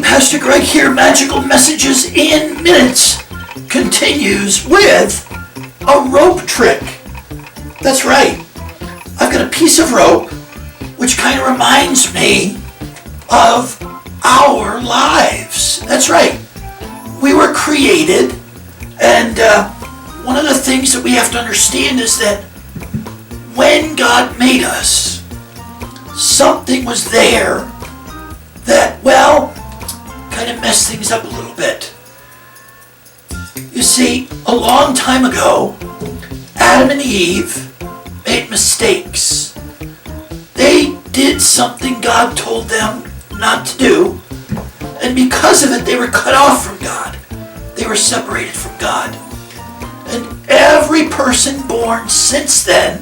Pastor Greg here. Magical Messages in Minutes continues with a rope trick. That's right. I've got a piece of rope which kind of reminds me of our lives. That's right. We were created, and one of the things that we have to understand is that when God made us, something was there that, well, kind of messed things up a little bit. You see, a long time ago, Adam and Eve made mistakes. They did something God told them not to do, and because of it, they were cut off from God. They were separated from God. And every person born since then,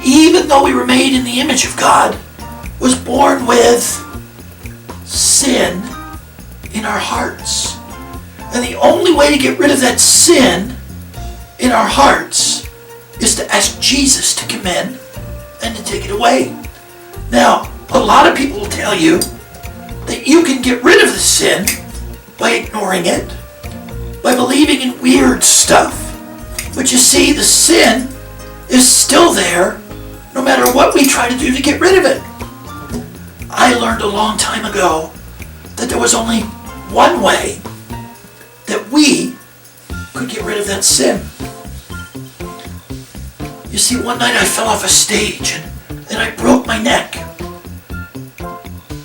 even though we were made in the image of God, was born with sin in our hearts. And the only way to get rid of that sin in our hearts is to ask Jesus to come in and to take it away. Now, a lot of people will tell you that you can get rid of the sin by ignoring it, by believing in weird stuff. But you see, the sin is still there no matter what we try to do to get rid of it. I learned a long time ago that there was only one way that we could get rid of that sin. You see, one night I fell off a stage and I broke my neck.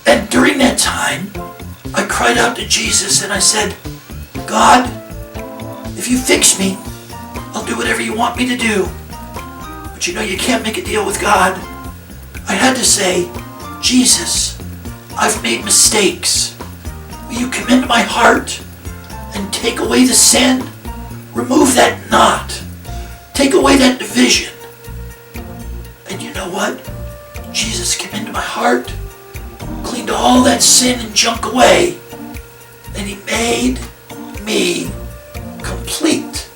And during that time, I cried out to Jesus and I said, God, if you fix me, I'll do whatever you want me to do. But you know, you can't make a deal with God. I had to say, Jesus, I've made mistakes. Will you come into my heart and take away the sin? Remove that knot. Take away that division. And you know what? Jesus came into my heart, cleaned all that sin and junk away, and he made me complete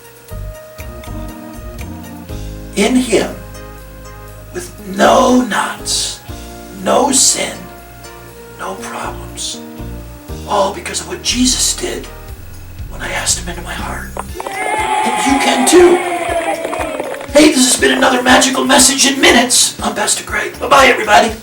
in him, with no knots, no sin, no problems, all because of what Jesus did when I asked him into my heart. And you can too. Hey, this has been another Magical Message in Minutes. I'm Pastor Greg. Bye-bye, everybody.